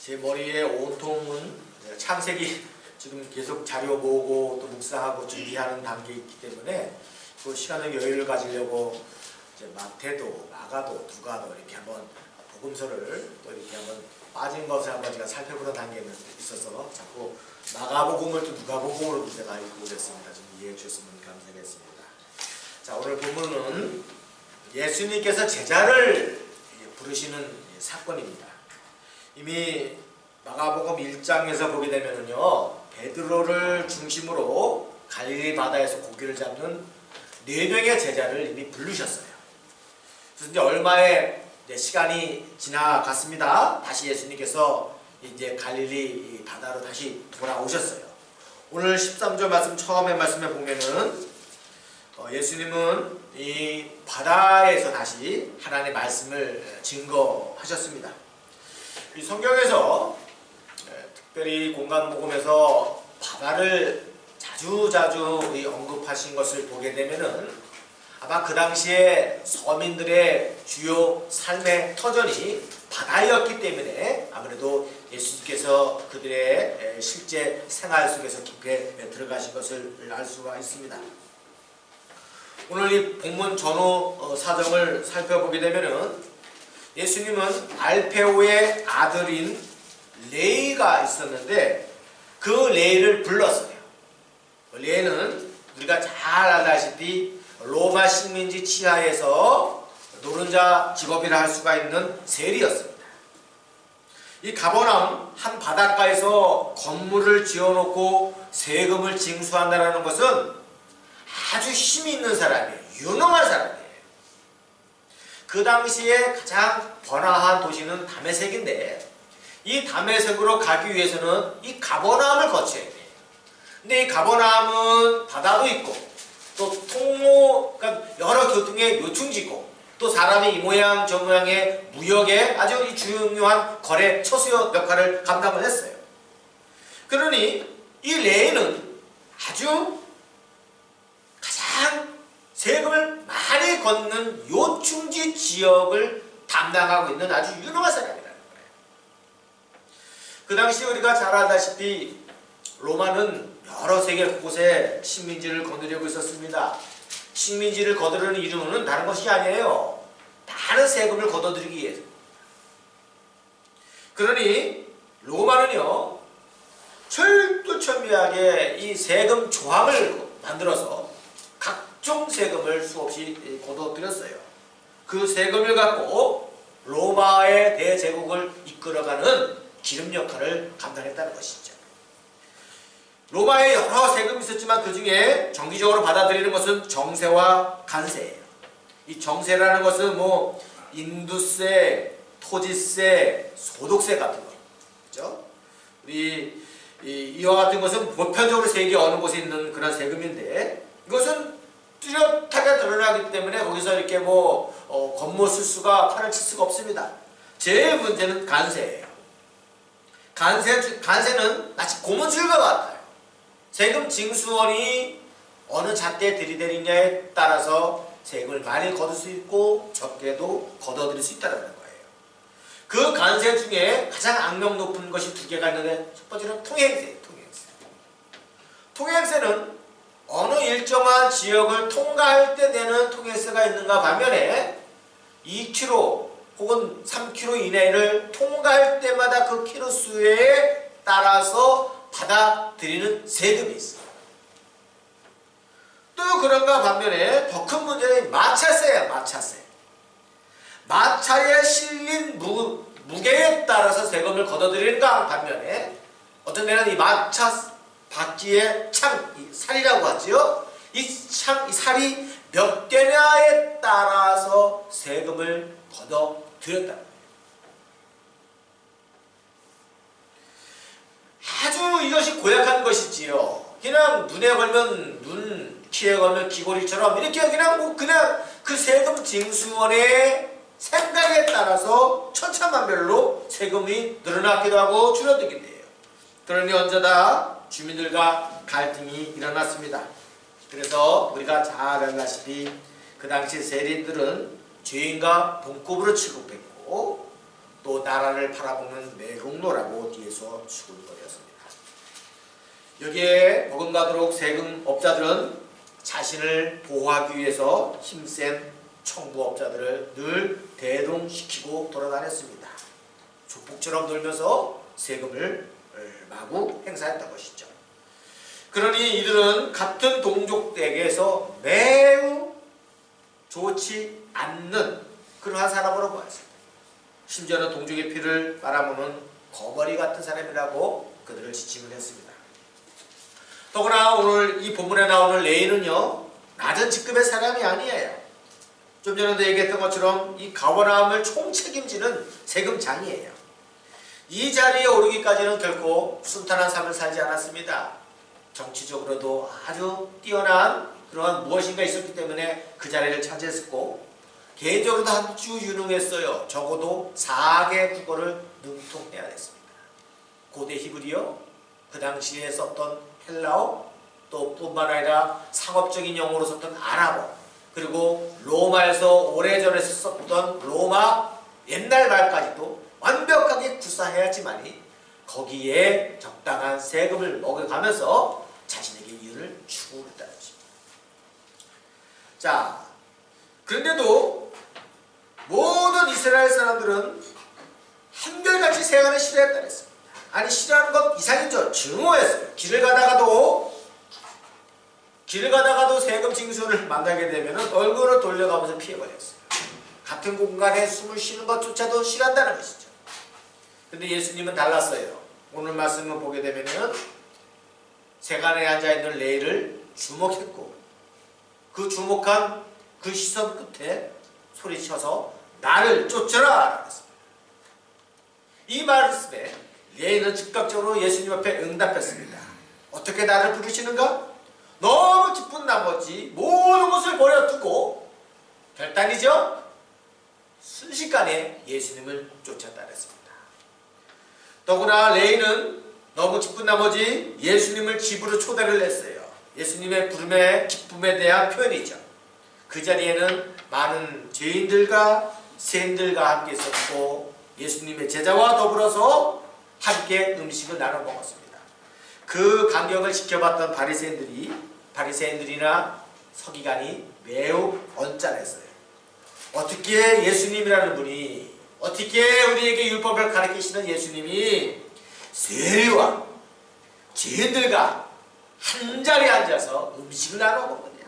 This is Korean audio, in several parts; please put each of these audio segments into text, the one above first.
제 머리에 온통은 창세기 지금 계속 자료 모으고 또 묵상하고 준비하는 단계에 있기 때문에 그 시간의 여유를 가지려고 이제 마태도 마가도 누가도 이렇게 한번 복음서를 또 이렇게 한번 빠진 것을 한번 제가 살펴보는 단계에 있어서 자꾸 마가복음을 또 누가복음으로 제가 읽고 그랬습니다. 좀 이해해 주셨으면 감사하겠습니다. 자, 오늘 본문은 예수님께서 제자를 부르시는 사건입니다. 이미 마가복음 1장에서 보게 되면은요, 베드로를 중심으로 갈릴리 바다에서 고기를 잡는 4명의 제자를 이미 부르셨어요. 그래서 이제 얼마의 시간이 지나갔습니다. 다시 예수님께서 이제 갈릴리 바다로 다시 돌아오셨어요. 오늘 13절 말씀 처음에 말씀에 보면은 예수님은 이 바다에서 다시 하나님의 말씀을 증거하셨습니다. 이 성경에서 특별히 공간복음에서 바다를 자주 언급하신 것을 보게 되면은 아마 그 당시에 서민들의 주요 삶의 터전이 바다였기 때문에 아무래도 예수님께서 그들의 실제 생활 속에서 깊게 들어가신 것을 알 수가 있습니다. 오늘 이 본문 전후 사정을 살펴보게 되면은 예수님은 알페오의 아들인 레이가 있었는데 그 레이를 불렀어요. 레이는 우리가 잘 알다시피 로마 식민지 치하에서 노른자 직업이라 할 수가 있는 세리였습니다. 이 가버나움 한 바닷가에서 건물을 지어놓고 세금을 징수한다는 것은 아주 힘이 있는 사람이에요. 유능한 사람이에요. 그 당시에 가장 번화한 도시는 다메섹인데 이 다메섹으로 가기 위해서는 이 가버나움을 거쳐야 돼요. 근데 이 가버나움은 바다도 있고 또 통로, 그러니까 여러 교통의 요충지고 또 사람이 이 모양 저 모양의 무역에 아주 중요한 거래 처수 역할을 감당을 했어요. 그러니 이 레이는 아주 가장 세금을 많이 걷는 요충지 지역을 담당하고 있는 아주 유능한 사람이라는 거예요. 그 당시 우리가 잘 알다시피 로마는 여러 세계 곳곳에 식민지를 거두려고 있었습니다. 식민지를 거두려는 이유는 다른 것이 아니에요. 많은 세금을 걷어들이기 위해서. 그러니 로마는요, 철두철미하게 이 세금 조항을 만들어서 각종 세금을 수없이 걷어들였어요. 그 세금을 갖고 로마의 대제국을 이끌어가는 기름 역할을 감당했다는 것이죠. 로마에 여러 세금이 있었지만 그 중에 정기적으로 받아들이는 것은 정세와 간세예요. 이 정세라는 것은 뭐 인두세, 토지세, 소득세 같은 거, 그렇죠? 이와 같은 것은 보편적으로 세계 어느 곳에 있는 그런 세금인데 이것은 뚜렷하게 드러나기 때문에 거기서 이렇게 뭐 겉못 쓸 수가 판을 칠 수가 없습니다. 제일 문제는 간세예요. 간세는 마치 고무줄과 같아요. 세금 징수원이 어느 잣대에 들이대느냐에 따라서 세금을 많이 거둘 수 있고 적게도 걷어들일 수 있다는 거예요. 그 간세 중에 가장 악명 높은 것이 2개가 있는데 첫 번째는 통행세예요. 통행세는 어느 일정한 지역을 통과할 때 내는 통행세가 있는가 반면에 2km 혹은 3km 이내를 통과할 때마다 그 키로 수에 따라서 받아들이는 세금이 있어요. 또 그런가 반면에 더 큰 문제는 마차세예요. 마차세. 마차에 실린 무게에 따라서 세금을 걷어들이는가 반면에 어떤 데는 이 마차 바퀴의 창, 이 살이라고 하지요. 이 살이 몇 개냐에 따라서 세금을 걷어들였다. 아주 이것이 고약한 것이지요. 그냥 눈에 걸면 눈, 귀에 걸면 귀걸이처럼 이렇게 그냥 그 세금 징수원의 생각에 따라서 천차만별로 세금이 늘어나기도 하고 줄어들기도 해요. 그러니 언제다 주민들과 갈등이 일어났습니다. 그래서 우리가 잘 알다시피 그 당시 세리들은 죄인과 동급으로 취급했고 또 나라를 팔아먹는 매국노라고 수군거리였습니다. 여기에 버금가도록 세금업자들은 자신을 보호하기 위해서 힘센 청부업자들을 늘 대동시키고 돌아다녔습니다. 조폭처럼 놀면서 세금을 마구 행사했던 것이죠. 그러니 이들은 같은 동족에게서 매우 좋지 않는 그러한 사람으로 보았습니다. 심지어는 동족의 피를 빨아먹는 거머리 같은 사람이라고 그들을 지칭을 했습니다. 더구나 오늘 이 본문에 나오는 레위는요, 낮은 직급의 사람이 아니에요. 좀 전에도 얘기했던 것처럼 이 가버나움을 총책임지는 세금장이에요. 이 자리에 오르기까지는 결코 순탄한 삶을 살지 않았습니다. 정치적으로도 아주 뛰어난 그러한 무엇인가 있었기 때문에 그 자리를 차지했었고, 개인적으로도 아주 유능했어요. 적어도 4개 국어를 능통해야 됐습니다. 고대 히브리어, 그 당시에 썼던 헬라어, 또 뿐만 아니라 상업적인 용어로 썼던 아랍어, 그리고 로마에서 오래전에 썼던 로마 옛날 말까지도 완벽하게 구사해야지만이 거기에 적당한 세금을 먹여가면서 자신에게 이윤을 추구했다는 것입니다. 자, 그런데도 모든 이스라엘 사람들은 한결같이 세간을 싫어했다 그랬습니다. 아니, 싫어하는 것 이상이죠. 증오했어요. 길을 가다가도 세금 징수를 만나게 되면 얼굴을 돌려가면서 피해버렸어요. 같은 공간에 숨을 쉬는 것조차도 싫어한다는 것이죠. 근데 예수님은 달랐어요. 오늘 말씀을 보게 되면은 세간에 앉아있는 레위를 주목했고, 그 주목한 그 시선 끝에 소리쳐서 나를 쫓으라 그랬습니다. 이 말씀에 레위는 즉각적으로 예수님 앞에 응답했습니다. 어떻게 나를 부르시는가? 너무 기쁜 나머지 모든 것을 버려두고 결단이죠? 순식간에 예수님을 쫓았다 그랬습니다. 더구나 레위는 너무 기쁜 나머지 예수님을 집으로 초대를 했어요. 예수님의 부름의 기쁨에 대한 표현이죠. 그 자리에는 많은 죄인들과 세인들과 함께 있었고, 예수님의 제자와 더불어서 함께 음식을 나눠 먹었습니다. 그 간격을 지켜봤던 바리새인들이나 서기관이 매우 언짢았어요. 어떻게 예수님이라는 분이, 어떻게 우리에게 율법을 가르치시는 예수님이 세리와 죄인들과 한 자리에 앉아서 음식을 나눠 먹느냐.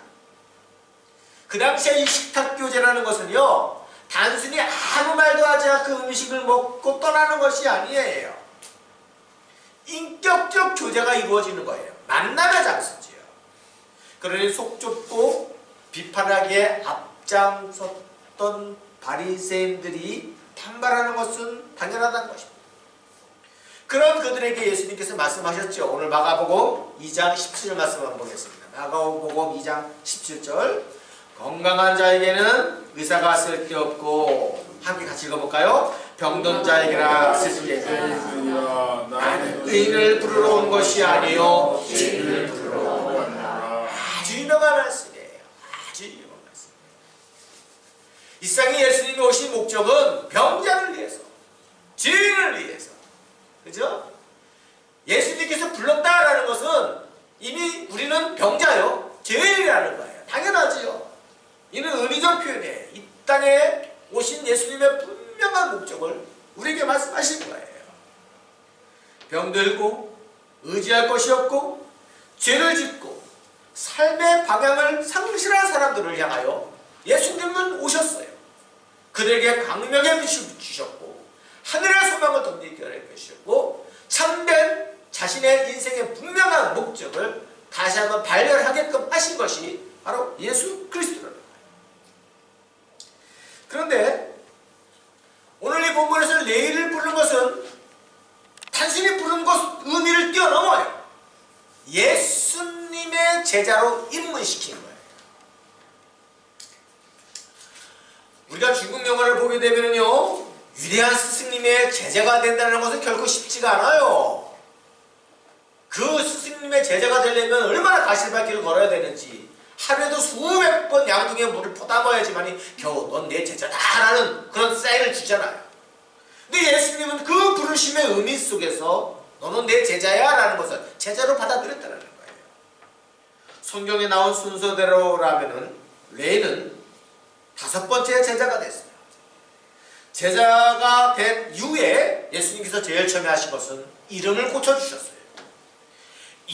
그 당시에 이 식탁교제라는 것은요, 단순히 아무 말도 하지 않고 그 음식을 먹고 떠나는 것이 아니에요. 인격적 교제가 이루어지는 거예요. 만남의 장소지요. 그러니 속 좁고 비판하기에 앞장섰던 바리새인들이 반발하는 것은 당연하다는 것입니다. 그런 그들에게 예수님께서 말씀하셨죠. 오늘 마가복음 2장 17절 말씀 한번 보겠습니다. 마가복음 2장 17절. 건강한 자에게는 의사가 쓸데없고, 함께 같이 읽어볼까요? 병든 자에게나 쓸데없으니라. 나는 의인을 부르러 온 것이 아니요 죄인을 부르러 온 것이라. 아주 유명한 말씀이에요. 아주 유명한 말씀. 이 세상에 예수님이 오신 목적은 병자를 위해서, 죄인을 위해서, 그죠? 예수님께서 불렀다라는 것은 이미 우리는 병자요, 죄인이라는 거예요. 당연하지요. 이는 은의적 표현이에요. 이 땅에 오신 예수님의 분명한 목적을 우리에게 말씀하신 거예요. 병들고 의지할 것이 없고 죄를 짓고 삶의 방향을 상실한 사람들을 향하여 예수님은 오셨어요. 그들에게 광명의 빛을 주셨고 하늘의 소망을 던지게 해주셨고 참된 자신의 인생의 분명한 목적을 다시 한번 발견하게끔 하신 것이 바로 예수 그리스도라는 거예요. 그런데 오늘 이 본문에서 레위를 부른 것은 단순히 부른 것 의미를 뛰어넘어요. 예수님의 제자로 입문시킨 거예요. 우리가 중국 영화를 보게 되면요, 위대한 스승님의 제자가 된다는 것은 결코 쉽지가 않아요. 그 스승님의 제자가 되려면 얼마나 가시밭길을 걸어야 되는지, 하루에도 수백 번 양중에 물을 퍼담아야지만이 겨우 넌 내 제자다라는 그런 사인을 주잖아요. 근데 예수님은 그 부르심의 의미 속에서 너는 내 제자야 라는 것을 제자로 받아들였다는 거예요. 성경에 나온 순서대로라면은 레위는 5번째 제자가 됐어요. 제자가 된 이후에 예수님께서 제일 처음에 하신 것은 이름을 고쳐주셨어요.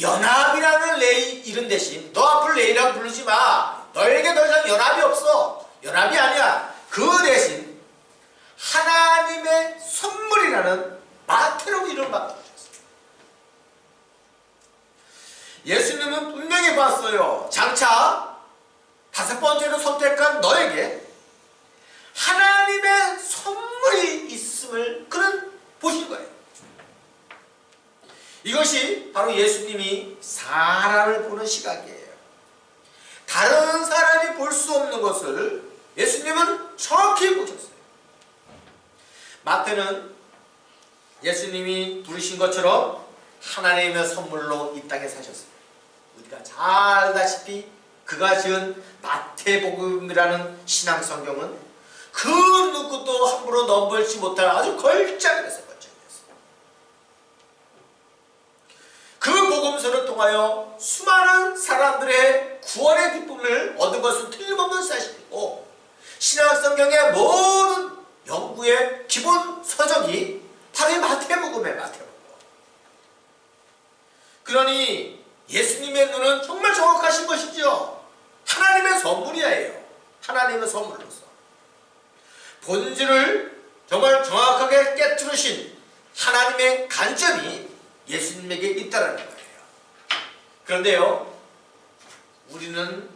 연합이라는 레위 이름 대신 너 앞을 레위라고 부르지 마. 너에게 더 이상 연합이 없어. 연합이 아니야. 그 대신 하나님의 선물이라는 마태로 이름을 바꿔주셨어요. 예수님은 분명히 봤어요. 장차 5번째로 선택한 너에게 하나님의 선물이 있음을 그는 보신 거예요. 이것이 바로 예수님이 사람을 보는 시각이에요. 다른 사람이 볼 수 없는 것을 예수님은 정확히 보셨어요. 마태는 예수님이 부르신 것처럼 하나님의 선물로 이 땅에 사셨어요. 우리가 잘 알다시피 그가 지은 마태복음이라는 신앙성경은 그 누구도 함부로 넘볼지 못할 아주 걸작에서 그 복음서를 통하여 수많은 사람들의 구원의 기쁨을 얻은 것은 틀림없는 사실이고 신약성경의 모든 연구의 기본 서적이 바로 이 마태복음의 마태복음. 그러니 예수님의 눈은 정말 정확하신 것이죠. 하나님의 선물이에요. 하나님의 선물로서 본질을 정말 정확하게 깨뜨리신 하나님의 간점이 예수님에게 있다라는 거예요. 그런데요, 우리는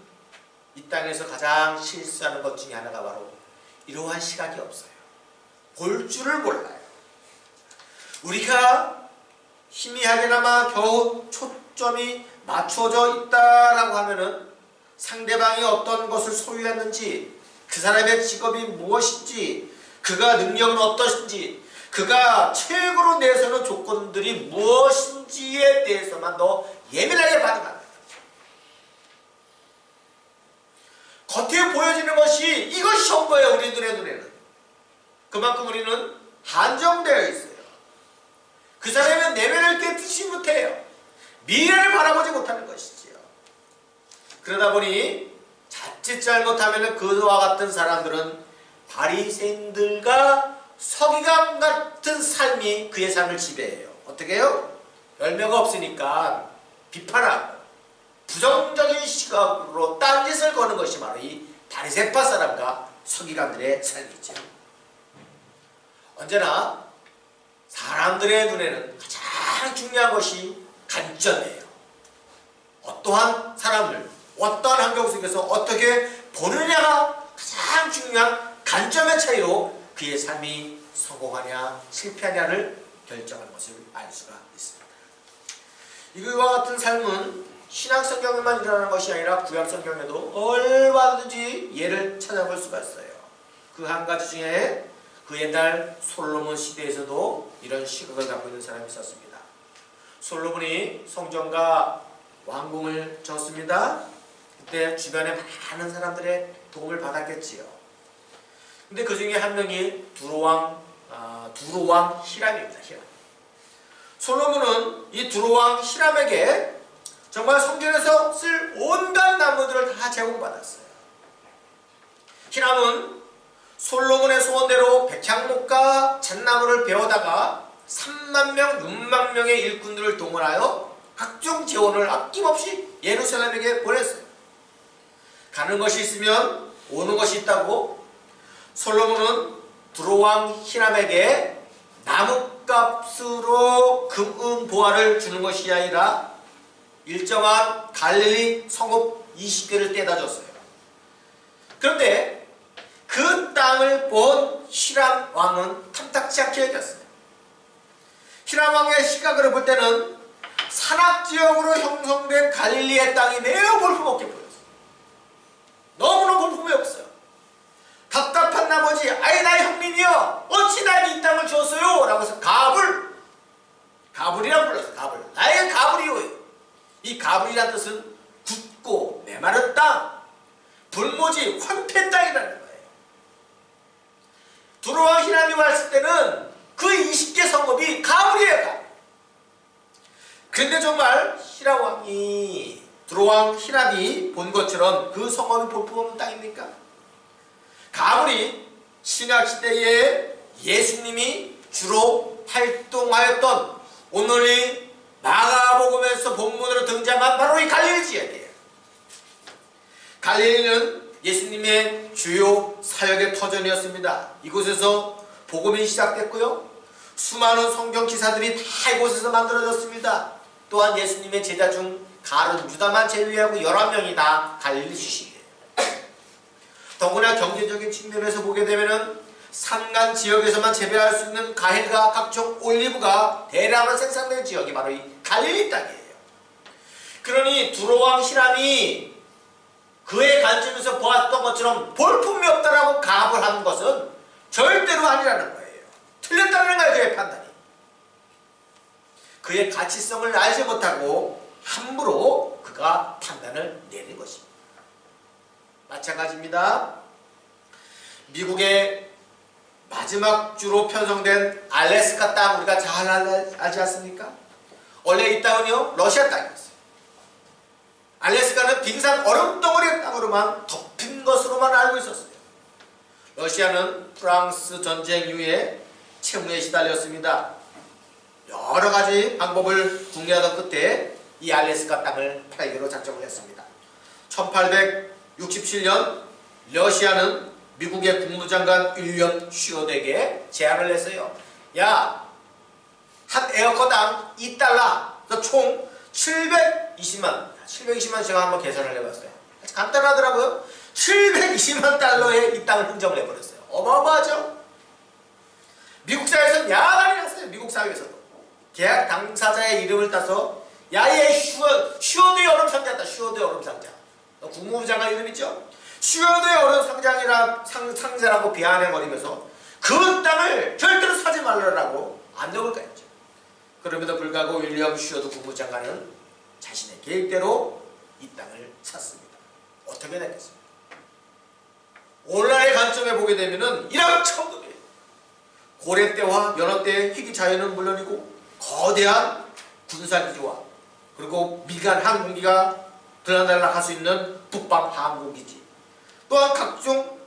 이 땅에서 가장 실수하는 것 중에 하나가 바로 이러한 시각이 없어요. 볼 줄을 몰라요. 우리가 희미하게나마 겨우 초점이 맞춰져 있다라고 하면은 상대방이 어떤 것을 소유했는지, 그 사람의 직업이 무엇인지, 그가 능력은 어떠신지, 그가 최고로 내세우는 조건들이 무엇인지에 대해서만 더 예민하게 반응합니다. 겉에 보여지는 것이 이것이 전부예요. 우리 눈에는. 그만큼 우리는 한정되어 있어요. 그 사람의 내면을 깨닫지 못해요. 미래를 바라보지 못하는 것이지요. 그러다 보니 자칫 잘못하면 그와 같은 사람들은 바리새인들과 서기관 같은 삶이 그의 삶을 지배해요. 어떻게 해요? 열매가 없으니까 비판하고 부정적인 시각으로 딴짓을 거는 것이 바로 이 바리새파 사람과 서기관들의 삶이죠. 언제나 사람들의 눈에는 가장 중요한 것이 관점이에요. 어떠한 사람을 어떠한 환경 속에서 어떻게 보느냐가 가장 중요한 관점의 차이로 그의 삶이 성공하냐 실패하냐를 결정하는 것을 알 수가 있습니다. 이와 같은 삶은 신약성경에만 일어나는 것이 아니라 구약성경에도 얼마든지 예를 찾아볼 수가 있어요. 그 한 가지 중에 그 옛날 솔로몬 시대에서도 이런 시각을 갖고 있는 사람이 있었습니다. 솔로몬이 성전과 왕궁을 졌습니다. 그때 주변에 많은 사람들의 도움을 받았겠지요. 근데 그 중에 한 명이 두로왕 히람입니다. 히람. 솔로몬은 이 두로왕 히람에게 정말 성전에서 쓸 온갖 나무들을 다 제공받았어요. 히람은 솔로몬의 소원대로 백향목과 잣나무를 베어다가 3만 명, 6만 명의 일꾼들을 동원하여 각종 재원을 아낌없이 예루살렘에게 보냈어요. 가는 것이 있으면 오는 것이 있다고 솔로몬은 두로왕 히람에게 나뭇값으로 금은보화를 주는 것이 아니라 일정한 갈릴리 성읍 20개를 떼다 줬어요. 그런데 그 땅을 본 히람 왕은 탐탁지 않게 여겼어요. 히람 왕의 시각으로 볼 때는 산악지역으로 형성된 갈릴리의 땅이 매우 볼품없게 보였어요. 너무나 볼품이 없어요. 답답한 나머지 아이 나의 형님이여 어찌 나에게 이 땅을 주었어요? 라고 해서 가불이라고 불렀어요. 가불. 나에게 가불이요. 이 가불이라는 뜻은 굳고 메마른 땅, 불모지 황폐 땅이라는 거예요. 두로왕 히람이 왔을 때는 그 20개 성읍이 가불이에요. 그런데 정말 히라왕이 두로왕 히랍이 본 것처럼 그 성읍이 볼품없는 땅입니까? 가물이 신약시대에 예수님이 주로 활동하였던 오늘 마가복음에서 본문으로 등장한 바로 이 갈릴리 지역이에요. 갈릴리는 예수님의 주요 사역의 터전이었습니다. 이곳에서 복음이 시작됐고요. 수많은 성경 기사들이 다 이곳에서 만들어졌습니다. 또한 예수님의 제자 중 가룟 유다만 제외하고 11명이 다 갈릴리 출신이에요. 더구나 경제적인 측면에서 보게 되면은 산간 지역에서만 재배할 수 있는 과일과 각종 올리브가 대량으로 생산된 지역이 바로 이 갈릴리 땅이에요. 그러니 두로왕 히람이 그의 관점에서 보았던 것처럼 볼품이 없다라고 가압을 하는 것은 절대로 아니라는 거예요. 틀렸다는 거예요. 그의 판단이. 그의 가치성을 알지 못하고 함부로 그가 판단을 내린 것입니다. 마찬가지입니다. 미국의 마지막 주로 편성된 알래스카 땅 우리가 잘 알지 않습니까? 원래 이 땅은요 러시아 땅이었어요. 알래스카는 빙산 얼음덩어리의 땅으로만 덮인 것으로만 알고 있었어요. 러시아는 프랑스 전쟁 이후에 채무에 시달렸습니다. 여러 가지 방법을 궁리하던 끝에 이 알래스카 땅을 팔기로 작정을 했습니다. 1867년 러시아는 미국의 국무장관 윌리엄 슈어드에게 제안을 했어요. 야, 한 에어컨당 $2, 총 720만 제가 한번 계산을 해봤어요. 간단하더라고요. 720만 달러에 이 땅을 흥정을 해버렸어요. 어마어마하죠? 미국 사회에서는 야단이 났어요. 미국 사회에서도. 계약 당사자의 이름을 따서 야얘 슈어드의 얼음상자다. 슈어드의 얼음상자. 국무부 장관 이름 있죠? 슈어드의 얼음상자라고 비아냥거리면서 그 땅을 절대로 사지 말라고 압력을 가했죠. 그럼에도 불구하고 윌리엄 슈어드 국무장관은 자신의 계획대로 이 땅을 샀습니다. 어떻게 됐겠습니까? 오늘날의 관점에 보게 되면은 일확천금이에요. 고려 때와 연호 때의 희귀 자연은 물론이고 거대한 군사기지와 그리고 민간 항공기가 들락날락할 수 있는 북방 항공기지 또한 각종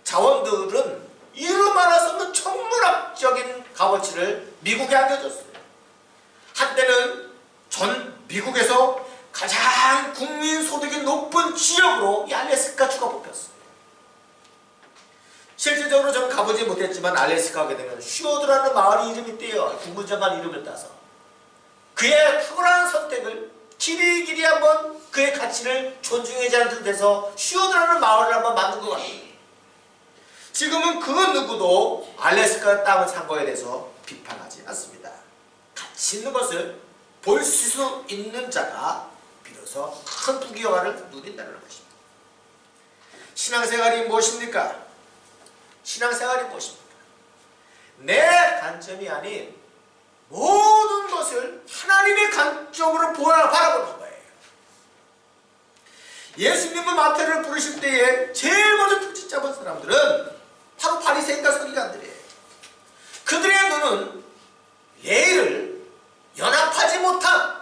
자원들은 이루 말할 수 없는 천문학적인 값어치를 미국에 안겨줬어요. 한때는 전 미국에서 가장 국민소득이 높은 지역으로 이 알래스카 주가 뽑혔어요. 실질적으로 저는 가보지 못했지만 알래스카 가게 되면 슈어드라는 마을 이름이 떼요. 국무장관 이름을 따서. 그의 탁월한 선택을 길이길이 한번 그의 가치를 존중하지 않는 듯해서 슈어드라는 마을을 한번 만든 것 같아요. 지금은 그 누구도 알래스카 땅을 산 거에 대해서 비판하지 않습니다. 가치 있는 것을 볼 수 있는 자가 비로소 큰 부귀영화를 누린다는 것입니다. 신앙생활이 무엇입니까? 신앙생활이 무엇입니까? 내 관점이 아닌 모든 것을 하나님의 관점으로 바라보는 거예요. 예수님은 마태를 부르실 때에 제일 먼저 표지 잡은 사람들은 바로 바리새인과 서기관들이에요. 그들의 눈은 예의를 연합하지 못한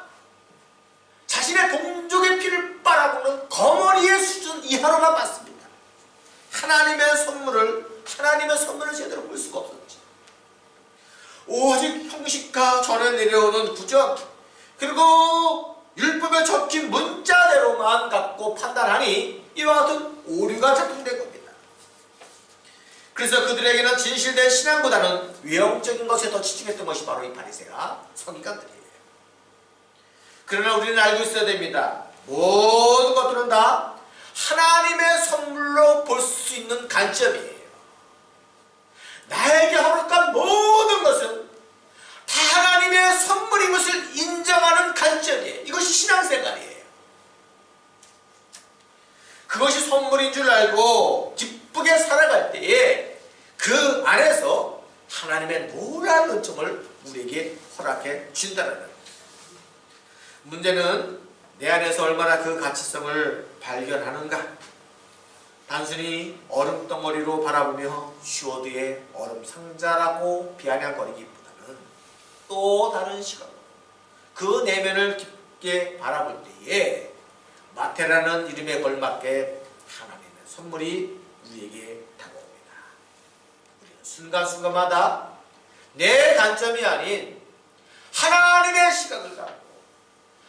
자신의 동족의 피를 빨아먹는 거머리의 수준 이하로만 봤습니다. 하나님의 선물을 제대로 볼 수가 없었지. 오직 형식과 전에 내려오는 구전 그리고 율법에 적힌 문자대로만 갖고 판단하니 이와 같은 오류가 작동된 겁니다. 그래서 그들에게는 진실된 신앙보다는 외형적인 것에 더 치중했던 것이 바로 이 바리새가 서기관들이에요. 그러나 우리는 알고 있어야 됩니다. 모든 것들은 다 하나님의 선물로 볼 수 있는 관점이에요. 나에게 허락한 모든 것은 다 하나님의 선물인 것을 인정하는 관점이에요. 이것이 신앙생활이에요. 그것이 선물인 줄 알고 기쁘게 살아갈 때에 그 안에서 하나님의 놀라운 은총을 우리에게 허락해 준다는 거예요. 문제는 내 안에서 얼마나 그 가치성을 발견하는가. 단순히 얼음덩어리로 바라보며 슈어드의 얼음상자라고 비아냥거리기보다는 또 다른 시각으로 그 내면을 깊게 바라볼 때에 마태라는 이름에 걸맞게 하나님의 선물이 우리에게 다가옵니다. 우리는 순간순간마다 내 단점이 아닌 하나님의 시각을 갖고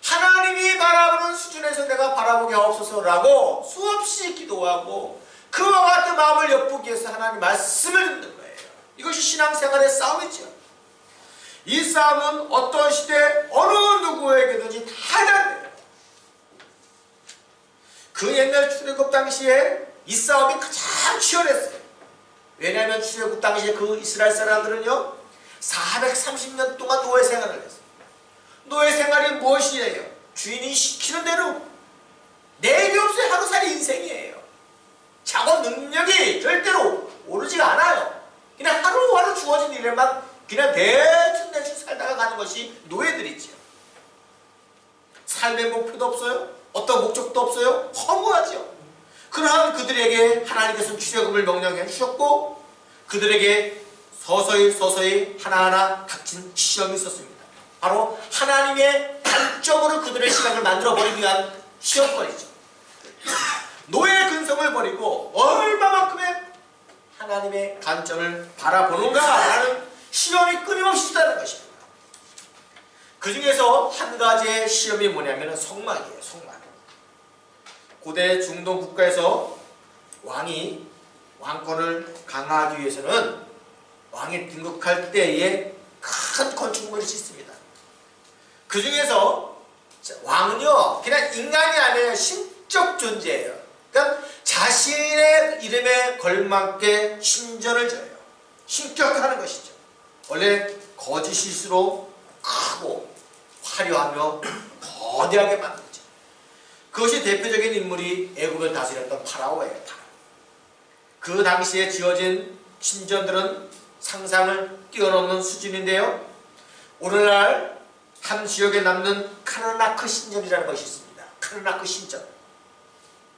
하나님이 바라보는 수준에서 내가 바라보게 하옵소서라고 수없이 기도하고 그와 같은 마음을 엿보기 위해서 하나님 말씀을 듣는 거예요. 이것이 신앙생활의 싸움이죠. 이 싸움은 어떤 시대 어느 누구에게든지 다 해당돼요. 그 옛날 출애굽 당시에 이 싸움이 가장 치열했어요. 왜냐하면 출애굽 당시에 그 이스라엘 사람들은요 430년 동안 노예 생활을 했어요. 노예 생활이 무엇이에요? 주인이 시키는 대로 내게 없어요. 하루살이 인생이에요. 작업 능력이 절대로 오르지가 않아요. 그냥 하루하루 주어진 일에만 그냥 대충 살다가 가는 것이 노예들이죠. 삶의 목표도 없어요. 어떤 목적도 없어요. 허무하죠. 그러한 그들에게 하나님께서 출애굽을 명령해 주셨고 그들에게 서서히 하나하나 닥친 시험이 있었습니다. 바로 하나님의 단점으로 그들의 시각을 만들어버리기 위한 시험거리죠. 노예의 근성을 버리고 얼마만큼의 하나님의 관점을 바라보는가라는 시험이 끊임없이 있다는 것입니다. 그 중에서 한 가지의 시험이 뭐냐면 성막이에요. 성막. 고대 중동 국가에서 왕이 왕권을 강화하기 위해서는 왕이 등극할 때에 큰 건축물을 짓습니다. 그 중에서 왕은요 그냥 인간이 아니라 신적 존재예요. 그러니까 자신의 이름에 걸맞게 신전을 져요. 신격화하는 것이죠. 원래 거짓일수록 크고 화려하며 거대하게 만들죠. 그것이 대표적인 인물이 애굽을 다스렸던 파라오예요. 파라오. 그 당시에 지어진 신전들은 상상을 뛰어넘는 수준인데요. 오늘날 한 지역에 남는 카르나크 신전이라는 것이 있습니다. 카르나크 신전.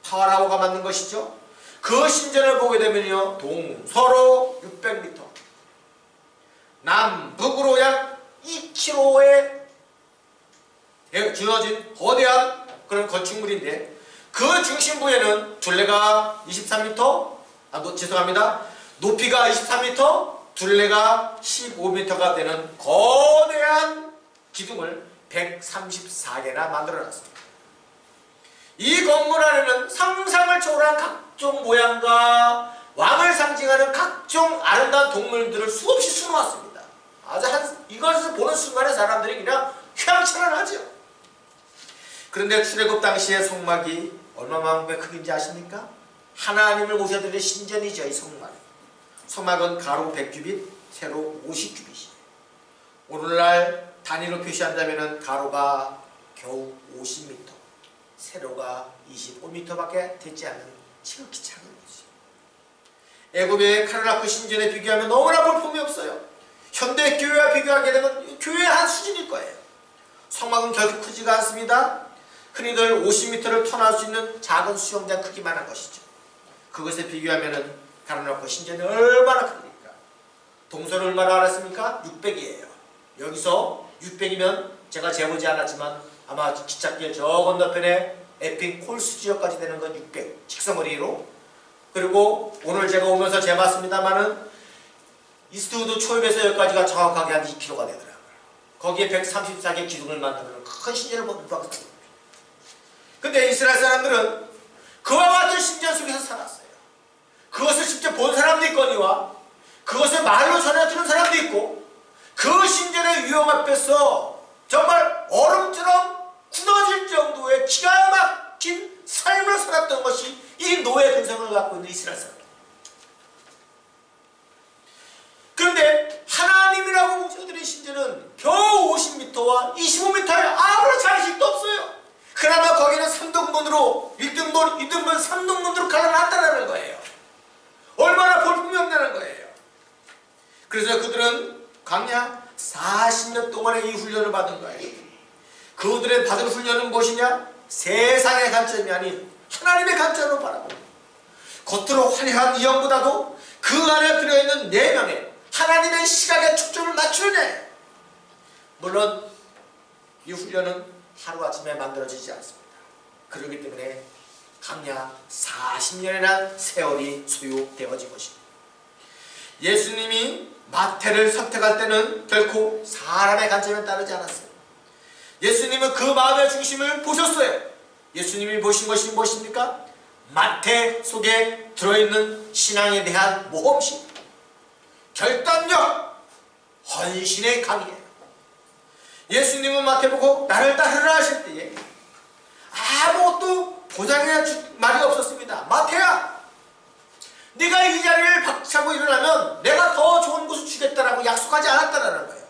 파라오가 만든 것이죠. 그 신전을 보게 되면요 동서로 600m 남북으로 약 2km에 지어진 거대한 그런 건축물인데 그 중심부에는 둘레가 23m 죄송합니다. 높이가 23m 둘레가 15m가 되는 거대한 기둥을 134개나 만들어놨습니다. 이 건물 안에는 상상을 초월한 각종 모양과 왕을 상징하는 각종 아름다운 동물들을 수없이 수놓았습니다. 이것을 보는 순간에 사람들이 그냥 휘황찬란하죠. 그런데 출애굽 당시의 성막이 얼마만큼의 크기인지 아십니까? 하나님을 모셔드릴 신전이죠. 이 성막. 성막은 가로 100규빗, 세로 50규빗이에요. 오늘날 단위로 표시한다면 가로가 겨우 50m, 세로가 25m밖에 되지 않는 지극히 작은 거죠. 애굽의 카르나크 신전에 비교하면 너무나 볼품이 없어요. 현대 교회와 비교하게 되면 교회의 한 수준일 거예요. 성막은 결코 크지가 않습니다. 흔히들 50m를 턴할 수 있는 작은 수영장 크기만 한 것이죠. 그것에 비교하면 카르나크 신전이 얼마나 크니까. 동서를 얼마나 알았습니까? 600이에요. 여기서 600이면 제가 재보지 않았지만 아마 기찻길 저 건너편에 에핀 콜스 지역까지 되는 건 600 직선거리로. 그리고 오늘 제가 오면서 재봤습니다만은 이스트우드 초입에서 여기까지가 정확하게 한 2km가 되더라고요. 거기에 134개 기둥을 만드는 큰 신전을 보는 것 같습니다. 근데 이스라엘 사람들은 그와 같은 신전 속에서 살았어요. 그것을 직접 본 사람도 있거니와 그것을 말로 전해 들은 사람도 있고 그 신전의 위험 앞에서 정말 얼음처럼 굳어질 정도의 기가 막힌 삶을 살았던 것이 이 노예 근성을 갖고 있는 이스라엘 사람들. 그런데 하나님이라고 모셔드린 신전은 겨우 50m와 25m에 아무런 장식도 없어요. 그나마 거기는 3등분으로 1등분, 2등분, 3등분으로 갈라놨다는 거예요. 얼마나 볼품이 없다는 거예요. 그래서 그들은 강야 40년 동안의 이 훈련을 받은 거예요. 그들의 받은 훈련은 무엇이냐? 세상의 관점이 아닌 하나님의 관점으로 바라보고 겉으로 화려한 이형보다도 그 안에 들어있는 내면에 하나님의 시각에 초점을 맞추느냐. 물론 이 훈련은 하루아침에 만들어지지 않습니다. 그렇기 때문에 강약 40년이나 세월이 소요되어진 것입니다. 예수님이 마태를 선택할 때는 결코 사람의 관점에 따르지 않았어요. 예수님은 그 마음의 중심을 보셨어요. 예수님이 보신 것이 무엇입니까? 마태 속에 들어있는 신앙에 대한 모험심, 결단력, 헌신의 강이에요. 예수님은 마태 보고 나를 따르라 하실 때에 아무것도 보장해야 말이 없었습니다. 마태야, 네가 이 자리를 박차고 일어나면 내가 더 좋은 곳을 주겠다라고 약속하지 않았다는 거예요.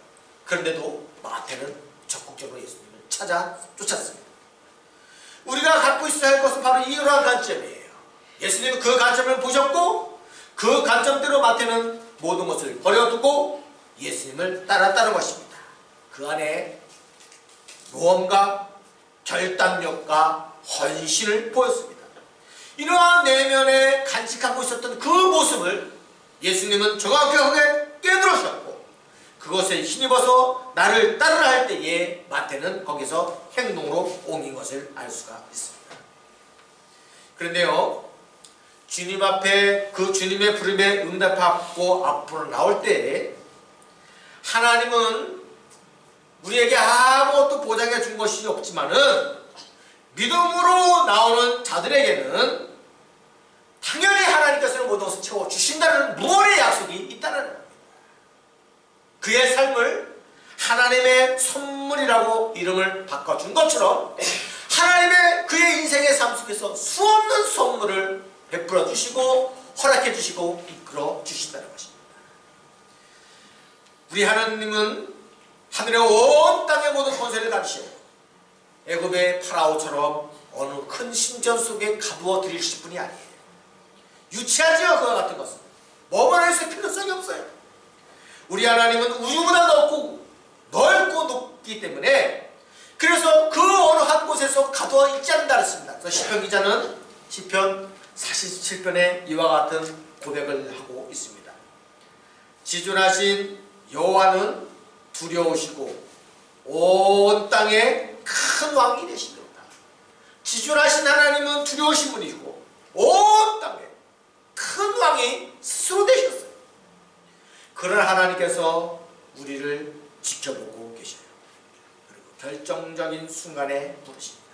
그런데도 마태는 적극적으로 예수님을 찾아 쫓았습니다. 우리가 갖고 있어야 할 것은 바로 이러한 관점이에요. 예수님은 그 관점을 보셨고 그 관점대로 마태는 모든 것을 버려두고 예수님을 따랐다는 것입니다. 그 안에 모험과 결단력과 헌신을 보였습니다. 이러한 내면에 간직하고 있었던 그 모습을 예수님은 정확하게 깨달으셨고 그것에 힘입어서 나를 따르라 할 때에 마태는 거기서 행동으로 옮긴 것을 알 수가 있습니다. 그런데요, 주님 앞에 그 주님의 부름에 응답하고 앞으로 나올 때 하나님은 우리에게 아무것도 보장해 준 것이 없지만은 믿음으로 나오는 자들에게는 당연히 하나님께서는 모든 것을 채워주신다는 무언의 약속이 있다는 겁니다. 그의 삶을 하나님의 선물이라고 이름을 바꿔준 것처럼 하나님의 그의 인생의 삶 속에서 수없는 선물을 베풀어 주시고 허락해 주시고 이끌어 주신다는 것입니다. 우리 하나님은 하늘의 온 땅의 모든 권세를 가지시고 애굽의 파라오처럼 어느 큰 신전 속에 가두어 드리실 분이 아니에요. 유치하지요, 그와 같은 것은. 뭐만 해서 필요성이 없어요. 우리 하나님은 우주보다 넓고 높기 때문에 그래서 그 어느 한 곳에서 가두어 있지 않는다 그랬습니다. 그래서 시편 기자는 시편 47편에 이와 같은 고백을 하고 있습니다. 지존하신 여호와는 두려우시고 온 땅에 큰 왕이 되시도다. 지존하신 하나님은 두려우신 분이고 온 땅에 큰 왕이 스스로 되셨어요. 그런 하나님께서 우리를 지켜보고 계셔요. 그리고 결정적인 순간에 부르십니다.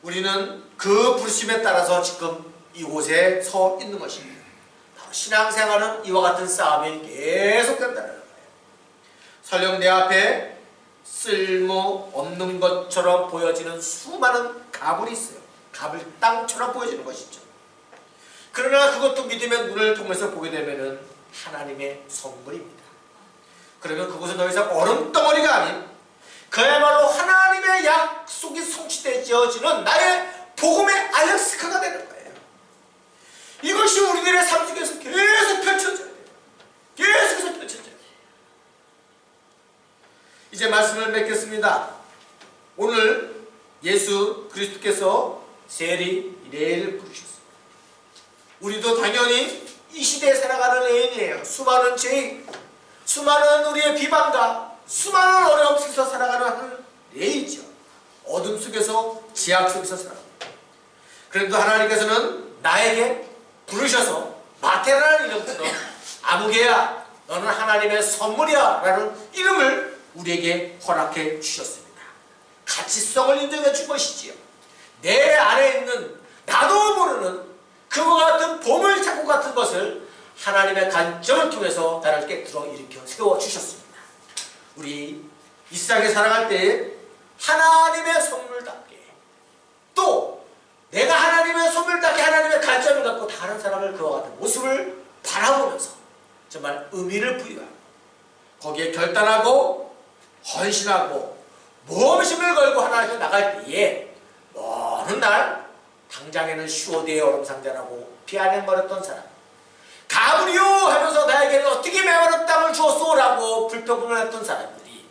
우리는 그 부르심에 따라서 지금 이곳에 서 있는 것입니다. 바로 신앙생활은 이와 같은 싸움이 계속된다는 거예요. 설령 내 앞에 쓸모없는 것처럼 보여지는 수많은 가불이 있어요. 가불 땅처럼 보여지는 것이죠. 그러나 그것도 믿음의 눈을 통해서 보게 되면 하나님의 선물입니다. 그러면 그것은 더 이상 얼음덩어리가 아닌 그야말로 하나님의 약속이 성취되어지는 나의 복음의 알렉스카가 되는 거예요. 이것이 우리들의 삶 속에서 계속 펼쳐져야 돼요. 계속해서 펼쳐져야 돼요. 이제 말씀을 맺겠습니다. 오늘 예수 그리스도께서 세리 레를 부르셨습니다. 우리도 당연히 이 시대에 살아가는 레인이에요. 수많은 죄, 수많은 우리의 비방과 수많은 어려움 속에서 살아가는 한 레이죠. 어둠 속에서 지악 속에서 살아갑니다. 그런데 하나님께서는 나에게 부르셔서 마태라는 이름처럼 아무개야 너는 하나님의 선물이야 라는 이름을 우리에게 허락해 주셨습니다. 가치성을 인정해 준 것이지요. 내 안에 있는 나도 모르는 그와 같은 보물찾고 같은 것을 하나님의 관점을 통해서 나를 깨뜨려 일으켜 세워주셨습니다. 우리 이 세상에 살아갈 때 하나님의 선물답게 또 내가 하나님의 선물답게 하나님의 관점을 갖고 다른 사람을 그와 같은 모습을 바라보면서 정말 의미를 부여하고 거기에 결단하고 헌신하고 모험심을 걸고 하나님께 나갈 때에 먼 날 당장에는 슈어드의 얼음상자라고 비아냥거렸던 사람 가브리오 하면서 나에게는 어떻게 메마른 땅을 주었소 라고 불평을 했던 사람들이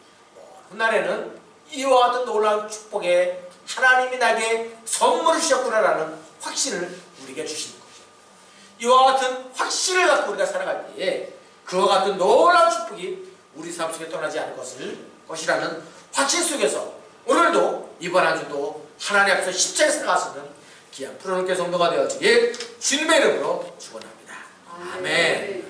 먼 날에는 이와 같은 놀라운 축복에 하나님이 나에게 선물을 주셨구나라는 확신을 우리에게 주시는 거죠. 이와 같은 확신을 갖고 우리가 살아갈 때에 그와 같은 놀라운 축복이 우리 삶 속에 떠나지 않을 것이라는 확신 속에서 오늘도 이번 한 주도 하나님 앞에서 십자가에 살아가시는 귀한 푸른교회 성도가 되어지길 주님의 이름으로 축원합니다. 아멘.